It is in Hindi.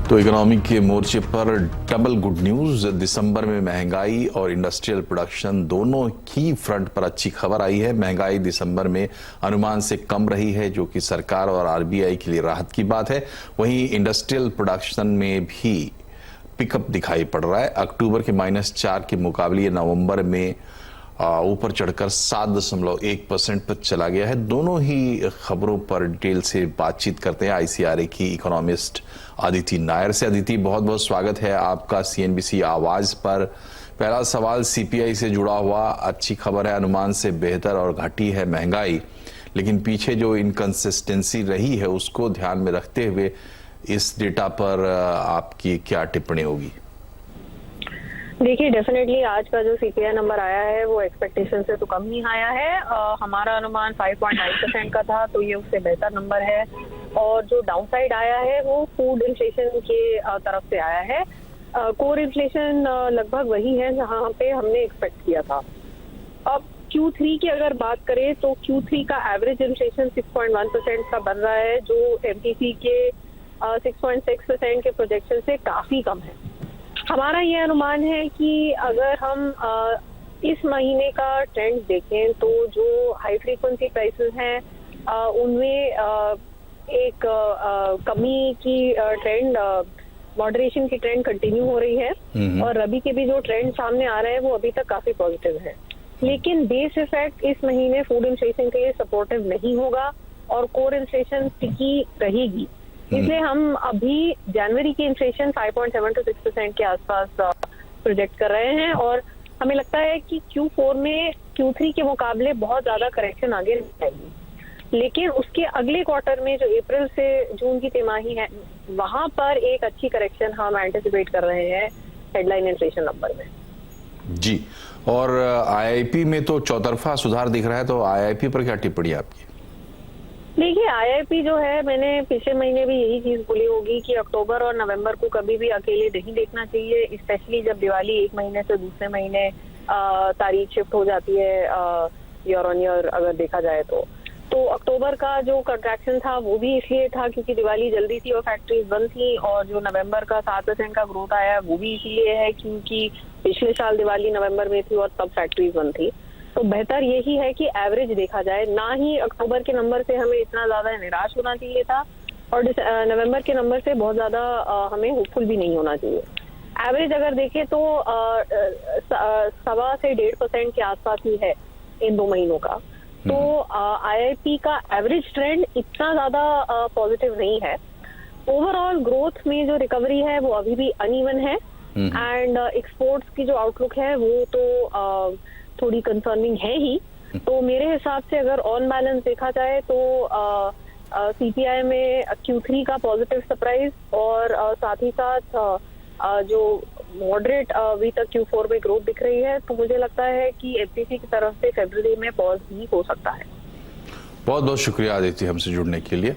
तो इकोनॉमी के मोर्चे पर डबल गुड न्यूज। दिसंबर में महंगाई और इंडस्ट्रियल प्रोडक्शन दोनों ही फ्रंट पर अच्छी खबर आई है। महंगाई दिसंबर में अनुमान से कम रही है, जो कि सरकार और आरबीआई के लिए राहत की बात है। वहीं इंडस्ट्रियल प्रोडक्शन में भी पिकअप दिखाई पड़ रहा है। अक्टूबर के -4 के मुकाबले नवंबर में ऊपर चढ़कर 7.1% तक चला गया है। दोनों ही खबरों पर डिटेल से बातचीत करते हैं आईसीआरए की इकोनॉमिस्ट अदिति नायर से। अदिति, बहुत बहुत स्वागत है आपका सीएनबीसी आवाज पर। पहला सवाल सीपीआई से जुड़ा हुआ। अच्छी खबर है, अनुमान से बेहतर और घटी है महंगाई, लेकिन पीछे जो इनकंसिस्टेंसी रही है उसको ध्यान में रखते हुए इस डेटा पर आपकी क्या टिप्पणी होगी? देखिए, डेफिनेटली आज का जो सीपीआई नंबर आया है वो एक्सपेक्टेशन से तो कम ही आया है। हमारा अनुमान 5.9% का था, तो ये उससे बेहतर नंबर है। और जो डाउनसाइड आया है वो फूड इन्फ्लेशन के तरफ से आया है। कोर इन्फ्लेशन लगभग वही है जहां पे हमने एक्सपेक्ट किया था। अब Q3 की अगर बात करें तो Q3 का एवरेज इन्फ्लेशन 6.1% का बन रहा है, जो एमपीसी के 6.6% के प्रोजेक्शन से काफी कम है। हमारा ये अनुमान है कि अगर हम इस महीने का ट्रेंड देखें तो जो हाई फ्रीक्वेंसी प्राइसेस हैं उनमें एक कमी की ट्रेंड, मॉडरेशन की ट्रेंड कंटिन्यू हो रही है। और रबी के भी जो ट्रेंड सामने आ रहा है वो अभी तक काफी पॉजिटिव है। लेकिन बेस इफेक्ट इस महीने फूड इन्फ्लेशन के लिए सपोर्टिव नहीं होगा और कोर इन्फ्लेशन टिकी रहेगी। इसलिए हम अभी जनवरी की इन्फ्लेशन 5.7 to 6% के आसपास प्रोजेक्ट कर रहे हैं और हमें लगता है कि Q4 में Q3 के मुकाबले बहुत ज्यादा करेक्शन आगे नहीं आएगी। लेकिन उसके अगले क्वार्टर में जो अप्रैल से जून की तिमाही है वहां पर एक अच्छी करेक्शन हम एंटिसिपेट कर रहे हैं हेडलाइन इन्फ्लेशन नंबर में। जी, और आईआईपी में तो चौतरफा सुधार दिख रहा है, तो आईआईपी पर क्या टिप्पणी आपकी? देखिए, आईआईपी जो है, मैंने पिछले महीने भी यही चीज बोली होगी कि अक्टूबर और नवंबर को कभी भी अकेले नहीं देखना चाहिए, स्पेशली जब दिवाली एक महीने से दूसरे महीने तारीख शिफ्ट हो जाती है ईयर ऑन ईयर अगर देखा जाए तो अक्टूबर का जो कंट्रैक्शन था वो भी इसलिए था क्योंकि दिवाली जल्दी थी और फैक्ट्रीज बंद थी, और जो नवंबर का 7% का ग्रोथ आया वो भी इसलिए है क्योंकि पिछले साल दिवाली नवंबर में थी और तब फैक्ट्रीज बंद थी। तो बेहतर यही है कि एवरेज देखा जाए, ना ही अक्टूबर के नंबर से हमें इतना ज्यादा निराश होना चाहिए था और नवंबर के नंबर से बहुत ज्यादा हमें होपफुल भी नहीं होना चाहिए। एवरेज अगर देखें तो 1.25 से 1.5% के आसपास ही है इन 2 महीनों का। तो आईआईपी का एवरेज ट्रेंड इतना ज्यादा पॉजिटिव नहीं है। ओवरऑल ग्रोथ में जो रिकवरी है वो अभी भी अनइवन है एंड एक्सपोर्ट्स की जो आउटलुक है वो तो थोड़ी कंसर्निंग है ही। तो मेरे हिसाब से अगर ऑन बैलेंस देखा जाए तो सीपीआई में Q3 का पॉजिटिव सरप्राइज और साथ ही साथ जो मॉडरेट अभी तक Q4 में ग्रोथ दिख रही है, तो मुझे लगता है कि एमपीसी की तरफ से फरवरी में पॉज भी हो सकता है। बहुत बहुत शुक्रिया आदित्य हमसे जुड़ने के लिए।